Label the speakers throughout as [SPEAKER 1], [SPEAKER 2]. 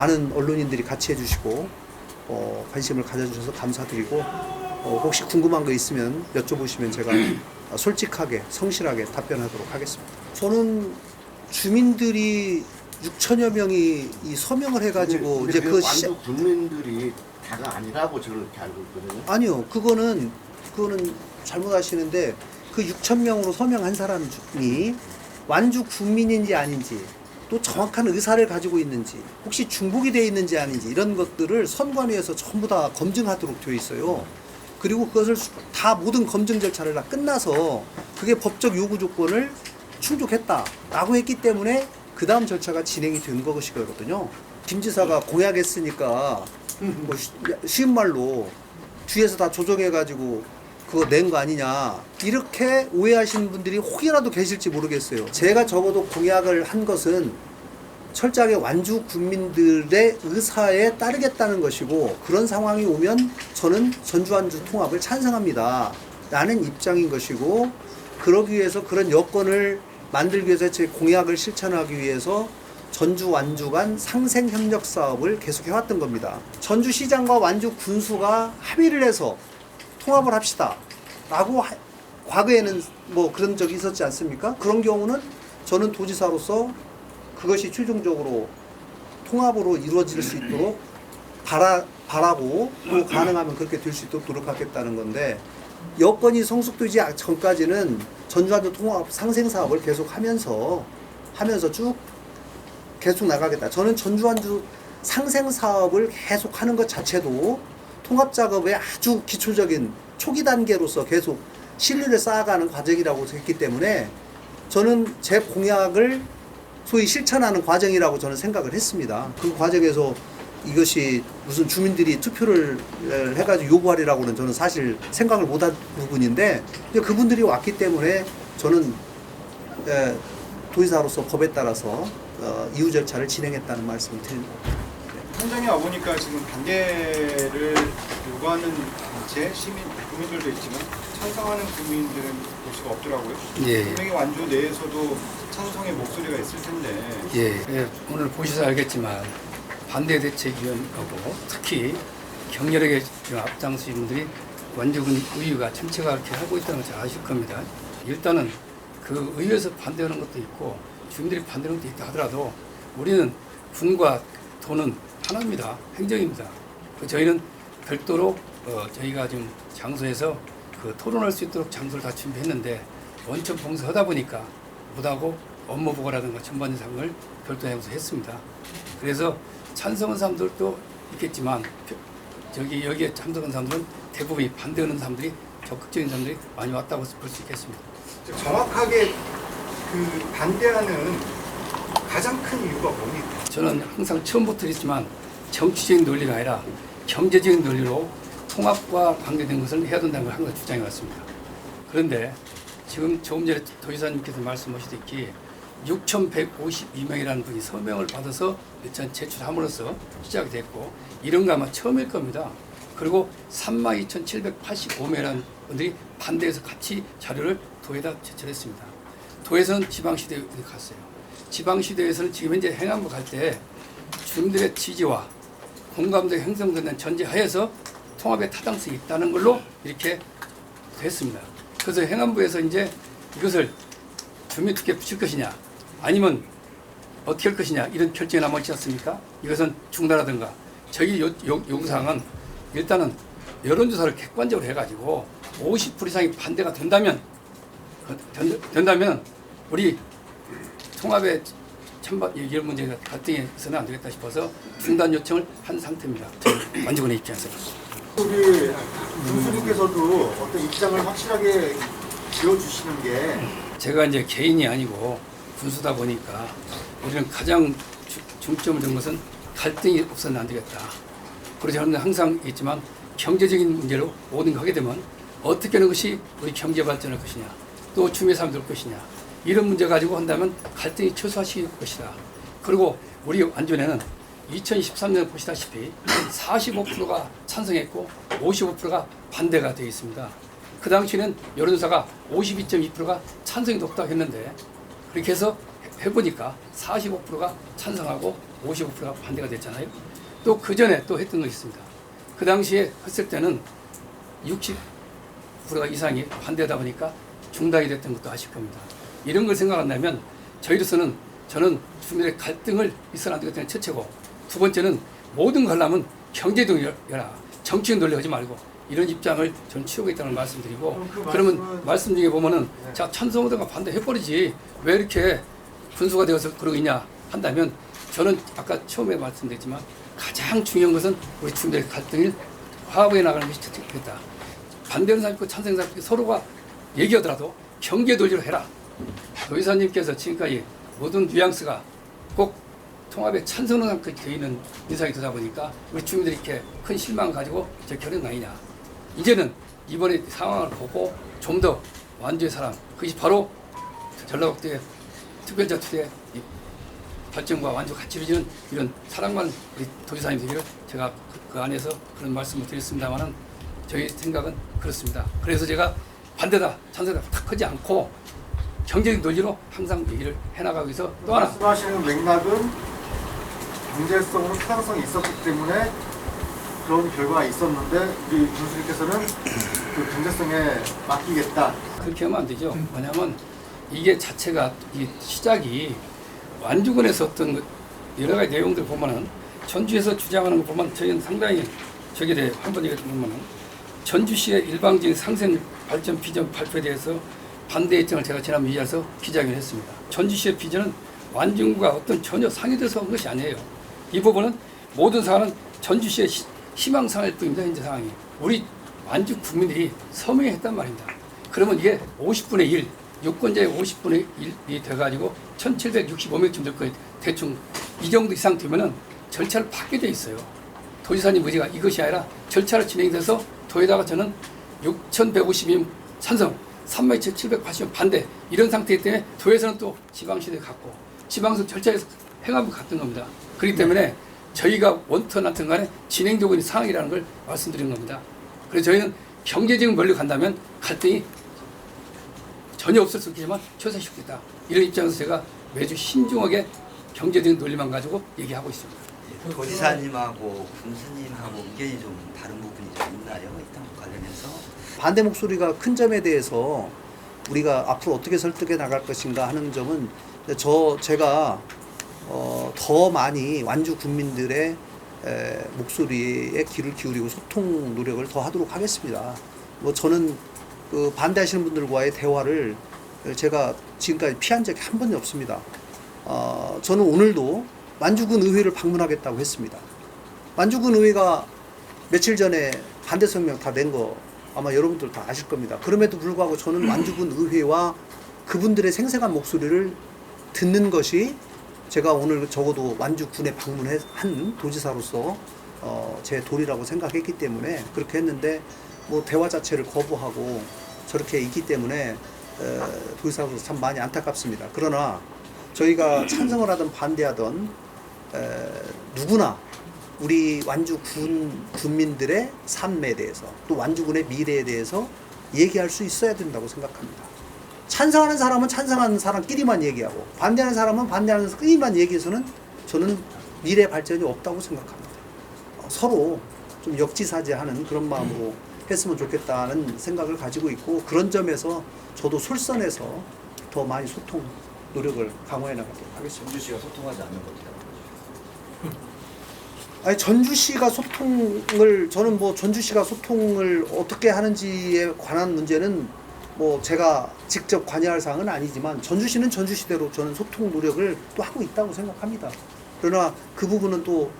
[SPEAKER 1] 많은 언론인들이 같이 해주시고 관심을 가져주셔서 감사드리고 혹시 궁금한 거 있으면 여쭤보시면 제가 솔직하게 성실하게 답변하도록 하겠습니다. 저는 주민들이 6천여 명이 이 서명을 해가지고
[SPEAKER 2] 근데
[SPEAKER 1] 이제 그
[SPEAKER 2] 완주 국민들이 다가 아니라고 저는 이렇게 알고 있거든요.
[SPEAKER 1] 아니요, 그거는 잘못 아시는데 그 6천 명으로 서명한 사람이 완주 국민인지 아닌지 또 정확한 의사를 가지고 있는지 혹시 중복이 되어 있는지 아닌지 이런 것들을 선관위에서 전부 다 검증하도록 되어 있어요. 그리고 그것을 다 모든 검증 절차를 다 끝나서 그게 법적 요구 조건을 충족했다라고 했기 때문에 그 다음 절차가 진행이 된 것이거든요. 김 지사가 공약했으니까 뭐 쉬운 말로 뒤에서 다 조정해가지고 그거 낸 거 아니냐 이렇게 오해하시는 분들이 혹이라도 계실지 모르겠어요. 제가 적어도 공약을 한 것은 철저하게 완주 국민들의 의사에 따르겠다는 것이고 그런 상황이 오면 저는 전주-완주 통합을 찬성합니다 라는 입장인 것이고, 그러기 위해서 그런 여건을 만들기 위해서 제 공약을 실천하기 위해서 전주-완주 간 상생협력 사업을 계속해왔던 겁니다. 전주시장과 완주 군수가 합의를 해서 통합을 합시다 라고 과거에는 뭐 그런 적이 있었지 않습니까? 그런 경우는 저는 도지사로서 그것이 최종적으로 통합으로 이루어질 수 있도록 바라고 또 가능하면 그렇게 될 수 있도록 노력하겠다는 건데, 여건이 성숙되지 전까지는 전주-완주 통합 상생사업을 계속 하면서 쭉 계속 나가겠다. 저는 전주-완주 상생사업을 계속 하는 것 자체도 통합작업의 아주 기초적인 초기 단계로서 계속 신뢰를 쌓아가는 과정이라고 했기 때문에 저는 제 공약을 소위 실천하는 과정이라고 저는 생각을 했습니다. 그 과정에서 이것이 무슨 주민들이 투표를 해가지고 요구하리라고는 저는 사실 생각을 못한 부분인데, 그분들이 왔기 때문에 저는 도지사로서 법에 따라서 이후 절차를 진행했다는 말씀을 드립니다.
[SPEAKER 3] 현장에 와보니까 지금 반대를 요구하는 단체, 시민, 국민들도 있지만 찬성하는 국민들은 볼 수가 없더라고요.
[SPEAKER 4] 예.
[SPEAKER 3] 분명히 완주 내에서도 찬성의 목소리가 있을 텐데.
[SPEAKER 4] 예, 오늘 보셔서 알겠지만 반대대책위원하고 특히 격렬하게 앞장서신 분들이 완주군 의회가 전체가 이렇게 하고 있다는 걸 잘 아실 겁니다. 일단은 그 의회에서 반대하는 것도 있고 주민들이 반대하는 것도 있다 하더라도 우리는 군과 도는 하나입니다. 행정입니다. 저희는 별도로 저희가 지금 장소에서 그 토론할 수 있도록 장소를 다 준비했는데 원천 봉쇄하다 보니까 못하고 업무 보고라든가 전반적인 상을 별도 장소에 했습니다. 그래서 찬성한 사람들도 있겠지만 여기에 참석한 사람들은 대부분이 반대하는 사람들이 적극적인 사람들이 많이 왔다고 볼 수 있겠습니다.
[SPEAKER 3] 정확하게 그 반대하는 가장 큰 이유가 뭡니까?
[SPEAKER 4] 저는 항상 처음부터 했지만 정치적인 논리가 아니라 경제적인 논리로 통합과 관계된 것을 해야 된다는 걸 항상 주장해 왔습니다. 그런데 지금 조금 전에 도지사님께서 말씀하시듯이 6,152명이라는 분이 서명을 받아서 일단 제출함으로써 시작이 됐고, 이런 거 아마 처음일 겁니다. 그리고 32,785명이라는 분들이 반대해서 같이 자료를 도에다 제출했습니다. 도에서는 지방시대에 갔어요. 지방시대에서는 지금 현재 행안부 갈 때 주민들의 지지와 공감대가 형성되는 전제하에서 통합의 타당성이 있다는 걸로 이렇게 됐습니다. 그래서 행안부에서 이제 이것을 주민투표에 붙일 것이냐 아니면 어떻게 할 것이냐 이런 결정이 남아있지 않습니까? 이것은 중단하든가. 저희 요구사항은 일단은 여론조사를 객관적으로 해가지고 50% 이상이 반대가 된다면 우리 통합의 이런 문제가 갈등이 있어서는 안 되겠다 싶어서 중단 요청을 한 상태입니다. 저희 완주군의 입장에서.
[SPEAKER 2] 우리 군수님께서도 어떤 입장을 확실하게 지어주시는 게
[SPEAKER 4] 제가 이제 개인이 아니고 군수다 보니까 우리는 가장 중점을 둔 것은 갈등이 없어서는 안 되겠다. 그래서 저는 항상 있지만 경제적인 문제로 모든 거 하게 되면 어떻게 하는 것이 우리 경제 발전할 것이냐, 또 주민의 삶이 될 것이냐, 이런 문제 가지고 한다면 갈등이 최소화시킬 것이다. 그리고 우리 완주에는 2013년 보시다시피 45%가 찬성했고 55%가 반대가 되어 있습니다. 그 당시에는 여론조사가 52.2%가 찬성이 높다고 했는데 그렇게 해서 해보니까 45%가 찬성하고 55%가 반대가 됐잖아요. 또 그 전에 또 했던 거 있습니다. 그 당시에 했을 때는 60% 이상이 반대하다 보니까 중단이 됐던 것도 아실 겁니다. 이런 걸 생각한다면 저희로서는 저는 주민들의 갈등을 있어야 안 되겠다는 첫째고, 두 번째는 모든 걸 하려면 경제도 열라, 정치는 논리하지 말고 이런 입장을 저는 취하고 있다는 걸 말씀드리고, 그러면 말씀 중에 보면은 자 찬성하다가 반대해버리지 왜 이렇게 분수가 되어서 그러고 있냐 한다면, 저는 아까 처음에 말씀드렸지만 가장 중요한 것은 우리 주민들의 갈등을 화합해 나가는 것이 좋겠다. 반대하는 사람 있고 찬성하는 사람 있고 서로가 얘기하더라도 경계 논리로 해라. 도지사님께서 지금까지 모든 뉘앙스가 꼭 통합에 찬성하는 사람까지 되어 있는 인상이 되다 보니까 우리 주민들이 이렇게 큰 실망을 가지고 저 결혼 아니냐. 이제는 이번에 상황을 보고 좀 더 완주의 사람, 그것이 바로 전라북도의 특별자 투대 발전과 완주 같이 이루어지는 이런 사랑만 우리 도지사님 되기를 제가 그 안에서 그런 말씀을 드렸습니다만은 저희 생각은 그렇습니다. 그래서 제가 반대다, 찬성다 딱 하지 않고 경제적 논리로 항상 얘기를 해나가고 있어. 또 하나
[SPEAKER 5] 말씀하시는 맥락은 경제성으로 타당성이 있었기 때문에 그런 결과가 있었는데 우리 교수님께서는 그 경제성에 맡기겠다.
[SPEAKER 4] 그렇게 하면 안 되죠. 왜냐하면 이게 자체가 이 시작이 완주군에서 어떤 여러 가지 내용들 보면은 전주에서 주장하는 거 보면 저희는 상당히 저기에 대해 한번 얘기 보면은 전주시의 일방적인 상생 발전 비전 발표에 대해서 반대 입장을 제가 지난번 이야기해서 기자회견을 했습니다. 전주시의 비전은 완주군과 어떤 전혀 상의돼서 한 것이 아니에요. 이 부분은 모든 사안은 전주시의 희망사항일 뿐입니다. 현재 상황이. 우리 완주 국민들이 서명했단 말입니다. 그러면 이게 50분의 1, 유권자의 50분의 1이 돼가지고 1765명쯤 될 거예요. 대충 이 정도 이상 되면은 절차를 받게 돼 있어요. 도지사님 의지가 이것이 아니라 절차를 진행돼서 도에다가 저는 6,150명 찬성, 32,780명 반대 이런 상태이기 때문에 도에서는 또 지방시대 갔고 지방선 절차에서 행하고 갔던 겁니다. 그렇기 때문에 저희가 원턴 하여튼 간에 진행되고 있는 상황이라는 걸 말씀드리는 겁니다. 그래서 저희는 경제적인 권리로 간다면 갈등이 전혀 없을 수 있겠지만 최소화시키겠다. 이런 입장에서 제가 매주 신중하게 경제적인 논리만 가지고 얘기하고 있습니다.
[SPEAKER 6] 도지사님하고 군수님하고 의견이 좀 다른 부분이 좀 있나요? 일단 관련해서
[SPEAKER 1] 반대 목소리가 큰 점에 대해서 우리가 앞으로 어떻게 설득해 나갈 것인가 하는 점은 제가 더 많이 완주 국민들의 목소리에 귀를 기울이고 소통 노력을 더 하도록 하겠습니다. 뭐 저는 그 반대하시는 분들과의 대화를 제가 지금까지 피한 적이 한 번이 없습니다. 저는 오늘도 완주군 의회를 방문하겠다고 했습니다. 완주군 의회가 며칠 전에 반대 성명 다 낸 거 아마 여러분들 다 아실 겁니다. 그럼에도 불구하고 저는 완주군 의회와 그분들의 생생한 목소리를 듣는 것이 제가 오늘 적어도 완주군에 방문한 도지사로서 제 도리라고 생각했기 때문에 그렇게 했는데 뭐 대화 자체를 거부하고 저렇게 있기 때문에 도지사로서 참 많이 안타깝습니다. 그러나 저희가 찬성을 하든 반대하든 누구나 우리 완주 군민들의 삶에 대해서 또 완주군의 미래에 대해서 얘기할 수 있어야 된다고 생각합니다. 찬성하는 사람은 찬성하는 사람끼리만 얘기하고 반대하는 사람은 반대하는 사람끼리만 얘기해서는 저는 미래 발전이 없다고 생각합니다. 서로 좀 역지사지하는 그런 마음으로 했으면 좋겠다는 생각을 가지고 있고 그런 점에서 저도 솔선해서 더 많이 소통 노력을 강화해 나가도록 하겠습니다.
[SPEAKER 6] 전주시가 소통하지 않는 겁니다.
[SPEAKER 1] 아니 전주시가 소통을 저는 뭐 전주시가 소통을 어떻게 하는지에 관한 문제는 뭐 제가 직접 관여할 사항은 아니지만 전주시는 전주시대로 저는 소통 노력을 또 하고 있다고 생각합니다. 그러나 그 부분은 또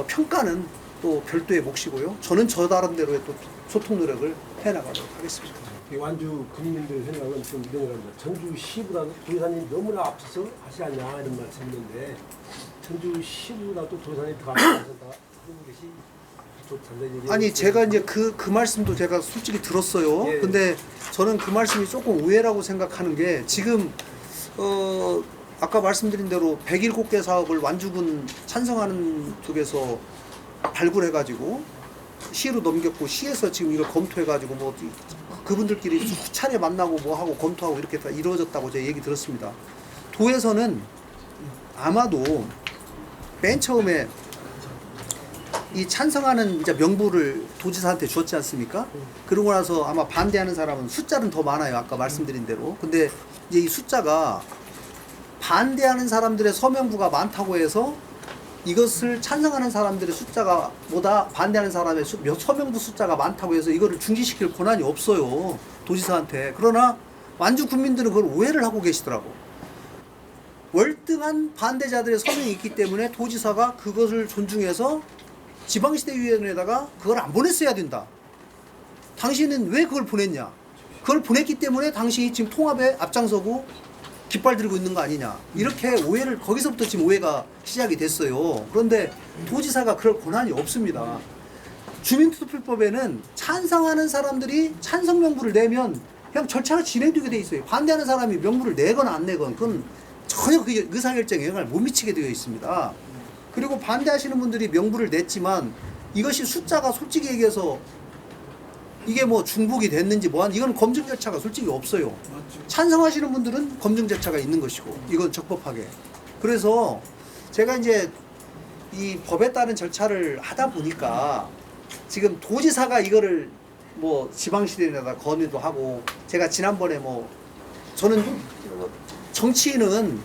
[SPEAKER 1] 평가는 또 별도의 몫이고요. 저는 저 다른대로의 또 소통 노력을 해나가도록 하겠습니다.
[SPEAKER 7] 완주 국민들 생각은 좀 이런 겁니다. 전주시보다도 도지사님이 너무나 앞서서 하지 않냐 이런 말씀인데 전주시보다도 도지사님이 더 앞서서 하는 것이 좋다는 얘기.
[SPEAKER 1] 아니 제가 이제 그 말씀도 제가 솔직히 들었어요.
[SPEAKER 7] 예.
[SPEAKER 1] 근데 저는 그 말씀이 조금 우회라고 생각하는 게 지금 아까 말씀드린 대로 107개 사업을 완주군 찬성하는 쪽에서 발굴해가지고 시로 넘겼고 시에서 지금 이걸 검토해가지고 뭐 그분들끼리 수차례 만나고 뭐 하고 검토하고 이렇게 다 이루어졌다고 제가 얘기 들었습니다. 도에서는 아마도 맨 처음에 이 찬성하는 이제 명부를 도지사한테 줬지 않습니까? 그러고 나서 아마 반대하는 사람은 숫자는 더 많아요. 아까 말씀드린 대로. 근데 이제 이 숫자가 반대하는 사람들의 서명부가 많다고 해서 이것을 찬성하는 사람들의 숫자가 보다 반대하는 사람의 서명부 숫자가 많다고 해서 이거를 중지시킬 권한이 없어요. 도지사한테. 그러나 완주 국민들은 그걸 오해를 하고 계시더라고. 월등한 반대자들의 서명이 있기 때문에 도지사가 그것을 존중해서 지방시대위원회에다가 그걸 안 보냈어야 된다. 당신은 왜 그걸 보냈냐? 그걸 보냈기 때문에 당신이 지금 통합에 앞장서고 깃발 들고 있는 거 아니냐. 이렇게 오해를, 거기서부터 지금 오해가 시작이 됐어요. 그런데 도지사가 그럴 권한이 없습니다. 주민투표법에는 찬성하는 사람들이 찬성 명부를 내면 그냥 절차가 진행되게 돼 있어요. 반대하는 사람이 명부를 내건 안 내건 그건 전혀 그 의사결정에 영향을 못 미치게 되어 있습니다. 그리고 반대하시는 분들이 명부를 냈지만 이것이 숫자가 솔직히 얘기해서 이게 뭐 중복이 됐는지 뭐한 이건 검증 절차가 솔직히 없어요. 찬성하시는 분들은 검증 절차가 있는 것이고 이건 적법하게. 그래서 제가 이제 이 법에 따른 절차를 하다 보니까 지금 도지사가 이거를 뭐 지방시대에다 건의도 하고 제가 지난번에 뭐 저는 정치인은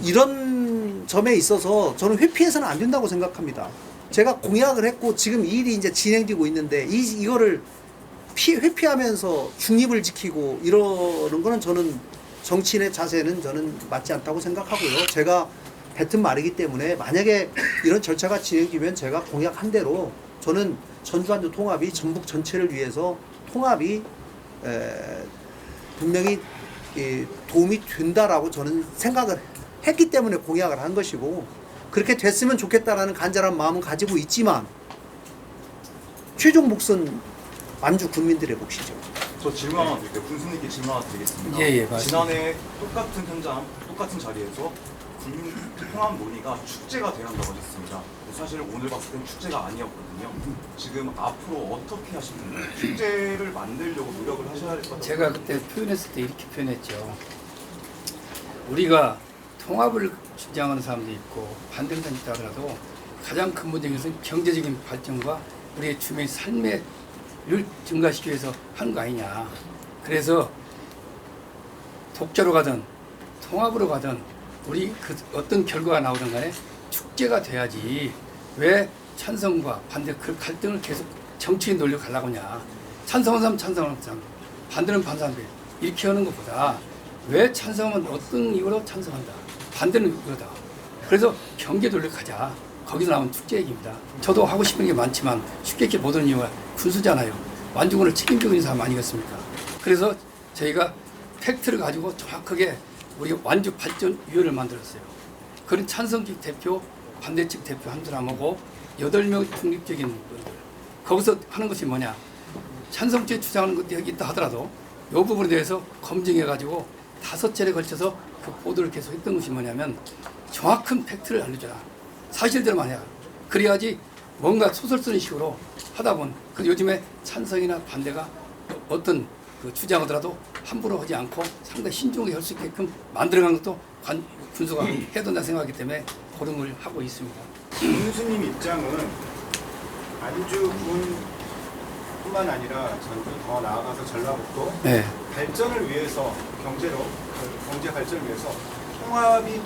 [SPEAKER 1] 이런 점에 있어서 저는 회피해서는 안 된다고 생각합니다. 제가 공약을 했고 지금 이 일이 이제 진행되고 있는데 이거를 회피하면서 중립을 지키고 이러는 거는 저는 정치인의 자세는 저는 맞지 않다고 생각하고요. 제가 뱉은 말이기 때문에 만약에 이런 절차가 진행되면 제가 공약한 대로 저는 전주완주 통합이 전북 전체를 위해서 통합이 분명히 도움이 된다라고 저는 생각을 했기 때문에 공약을 한 것이고 그렇게 됐으면 좋겠다라는 간절한 마음은 가지고 있지만 최종 몫은 완주 국민들의 몫이죠.
[SPEAKER 8] 저 질문 하나 드릴게요. 군수님께 질문 하나 드리겠습니다.
[SPEAKER 4] 예, 맞습니다.
[SPEAKER 8] 지난해 똑같은 현장, 똑같은 자리에서 국민 통합 논의가 축제가 돼야 한다고 하셨습니다. 사실 오늘 봤을 땐 축제가 아니었거든요. 지금 앞으로 어떻게 하실 건가요? 축제를 만들려고 노력을 하셔야 할 것 같아요.
[SPEAKER 4] 제가 그때 표현했을 때 이렇게 표현했죠. 우리가 통합을 주장하는 사람도 있고 반대하는 사람도 있다 하더라도 가장 근본적인 것은 경제적인 발전과 우리의 주민의 삶을 증가시키기 위해서 하는 거 아니냐. 그래서 독자로 가든 통합으로 가든 우리 그 어떤 결과가 나오든 간에 축제가 돼야지 왜 찬성과 반대 그 갈등을 계속 정치인 논리로 가려고 하냐. 찬성하는 사람 찬성하는 사람, 반대는 반사한대 이렇게 하는 것보다 왜 찬성하면 어떤 이유로 찬성한다. 반대는 이거다. 그래서 경계 논리로 가자. 거기서 나온 축제 얘기입니다. 저도 하고 싶은 게 많지만 쉽게 이렇게 못 오는 이유가 군수잖아요. 완주군을 책임지고 있는 사람 아니겠습니까? 그래서 저희가 팩트를 가지고 정확하게 우리 완주 발전위원회를 만들었어요. 그런 찬성직 대표, 반대측 대표 한 사람하고 8명 중립적인 분들. 거기서 하는 것이 뭐냐. 찬성주에 주장하는 것도 있다 하더라도 이 부분에 대해서 검증해가지고 5차례에 걸쳐서 그 보도를 계속 했던 것이 뭐냐면 정확한 팩트를 알려줘라. 사실대로만 해야. 그래야지 뭔가 소설 쓰는 식으로 하다 보면 그 요즘에 찬성이나 반대가 어떤 그 주장하더라도 함부로 하지 않고 상당히 신중하게 할 수 있게끔 만들어간 것도 군수가 해야 된다 생각하기 때문에 그런 걸 하고 있습니다.
[SPEAKER 3] 군수님 입장은 완주군뿐만 아니라 전주 더 나아가서 전라북도
[SPEAKER 4] 네.
[SPEAKER 3] 발전을 위해서 경제 발전을 위해서 통합이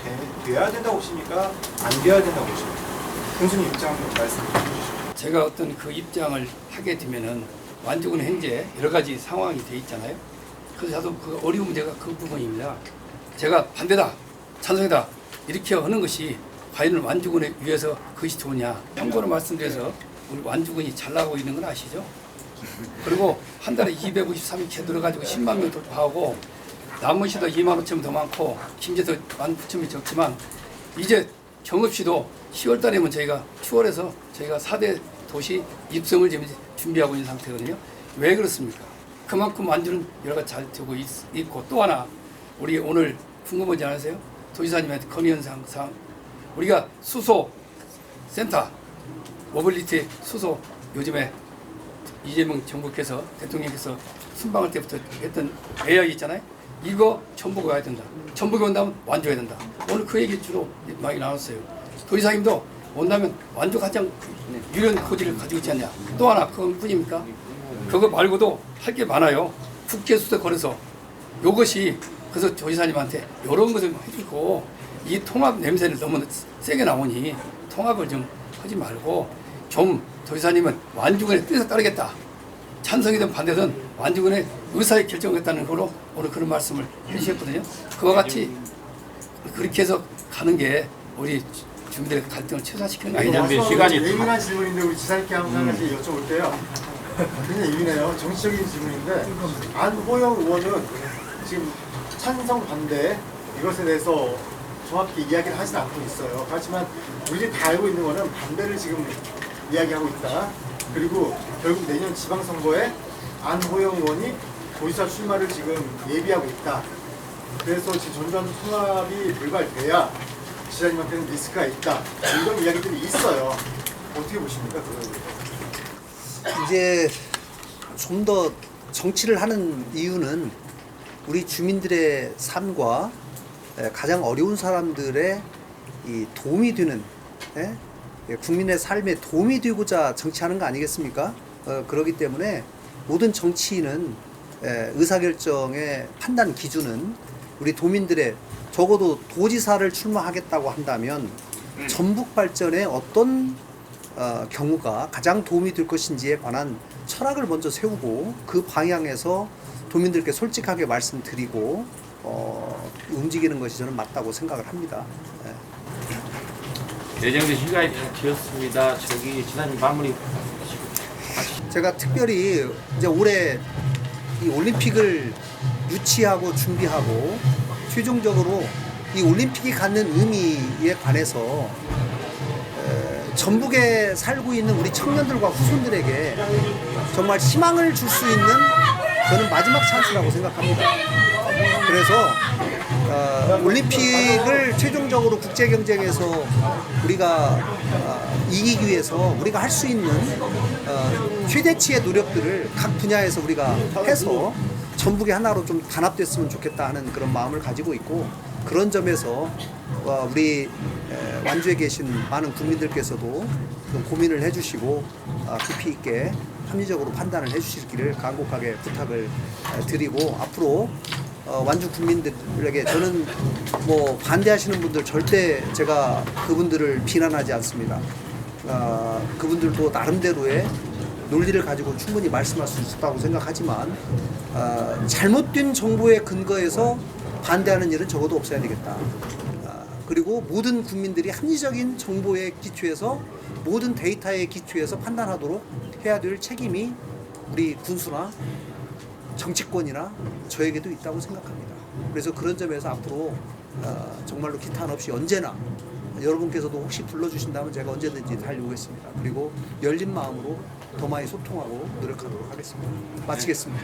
[SPEAKER 3] 돼야 된다고 보십니까? 안 돼야 된다고 보십니까? 군수님 입장 말씀 좀 해주시죠.
[SPEAKER 4] 제가 어떤 그 입장을 하게 되면은 완주군 현재 여러 가지 상황이 돼 있잖아요. 그래서 저도 그 어려운 문제가 그 부분입니다. 제가 반대다, 찬성이다 이렇게 하는 것이 과연 완주군에 위해서 그것이 좋으냐. 참고로 말씀드려서 우리 완주군이 잘 나가고 있는 건 아시죠? 그리고 한 달에 253개 들어가지고 10만 명 돌파하고 남원시도 2만 5천 명 더 많고 김제도 19,000명 적지만 이제 경읍시도 10월 달에면 저희가 10월에서 저희가 4대 도시 입성을 지금 준비하고 있는 상태거든요. 왜 그렇습니까? 그만큼 완주는 여러 가지 잘 되고 있고 또 하나 우리 오늘 궁금하지 않으세요? 도지사님한테 건의현상 우리가 수소 센터 모빌리티 수소 요즘에 이재명 정부께서 대통령께서 순방할 때부터 했던 계약이 있잖아요. 이거 전북이 와야 된다. 전북이 온다면 완주해야 된다. 오늘 그 얘기 주로 많이 나왔어요. 도지사님도 온다면 완주 가장 유연 고지를 가지고 있지 않냐. 또 하나 그것뿐입니까? 그거 말고도 할 게 많아요. 국제수도 걸어서 이것이 그래서 도지사님한테 이런 거 좀 해주고 이 통합 냄새를 너무 세게 나오니 통합을 좀 하지 말고 좀 도지사님은 완주군의 뜻에 따르겠다. 찬성이든 반대든 완주군의 의사에 결정했다는 거로 오늘 그런 말씀을 해주셨거든요. 그와 같이 그렇게 해서 가는 게 우리 주민들의 갈등을 최소화시키는 거 아니냐.
[SPEAKER 5] 예민한 질문인데 우리 지사님께 한번 여쭤볼게요. 굉장히 예민해요. 정치적인 질문인데 안호영 의원은 지금 찬성 반대 이것에 대해서 정확히 이야기를 하진 않고 있어요. 하지만 우리들이 다 알고 있는 거는 반대를 지금 이야기하고 있다. 그리고 결국 내년 지방선거에 안호영 의원이 도지사 출마를 지금 예비하고 있다. 그래서 지금 전두환 통합이 불발돼야 지사님한테는 리스크가 있다. 이런 이야기들이 있어요. 어떻게 보십니까? 그거에
[SPEAKER 1] 이제 좀 더 정치를 하는 이유는 우리 주민들의 삶과 가장 어려운 사람들의 이 도움이 되는 국민의 삶에 도움이 되고자 정치하는 거 아니겠습니까? 그렇기 때문에 모든 정치인은 의사결정의 판단 기준은 우리 도민들의 적어도 도지사를 출마하겠다고 한다면 전북 발전에 어떤 경우가 가장 도움이 될 것인지에 관한 철학을 먼저 세우고 그 방향에서 도민들께 솔직하게 말씀드리고 움직이는 것이 저는 맞다고 생각을 합니다.
[SPEAKER 9] 예정된 시간이 되었습니다. 저기 지사님 마무리.
[SPEAKER 1] 제가 특별히 이제 올해 이 올림픽을 유치하고 준비하고 최종적으로 이 올림픽이 갖는 의미에 관해서 전북에 살고 있는 우리 청년들과 후손들에게 정말 희망을 줄 수 있는 저는 마지막 찬스라고 생각합니다. 그래서 올림픽을 최종적으로 국제 경쟁에서 우리가 이기기 위해서 우리가 할 수 있는 최대치의 노력들을 각 분야에서 우리가 해서 전북의 하나로 좀 단합됐으면 좋겠다 하는 그런 마음을 가지고 있고, 그런 점에서 우리 완주에 계신 많은 국민들께서도 좀 고민을 해주시고 깊이 있게 합리적으로 판단을 해주시기를 간곡하게 부탁을 드리고, 앞으로 완주 국민들에게 저는 뭐 반대하시는 분들 절대 제가 그분들을 비난하지 않습니다. 그분들도 나름대로의 논리를 가지고 충분히 말씀할 수 있다고 생각하지만 잘못된 정보에 근거해서 반대하는 일은 적어도 없어야 되겠다. 그리고 모든 국민들이 합리적인 정보에 기초해서 모든 데이터에 기초해서 판단하도록 해야 될 책임이 우리 군수나 정치권이나 저에게도 있다고 생각합니다. 그래서 그런 점에서 앞으로 정말로 기탄 없이 언제나 여러분께서도 혹시 불러주신다면 제가 언제든지 달려오겠습니다. 그리고 열린 마음으로 더 많이 소통하고 노력하도록 하겠습니다. 마치겠습니다.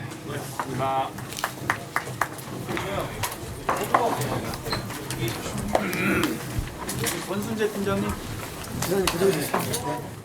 [SPEAKER 3] 권순재 팀장님.
[SPEAKER 1] 저는 그대로 있습니다.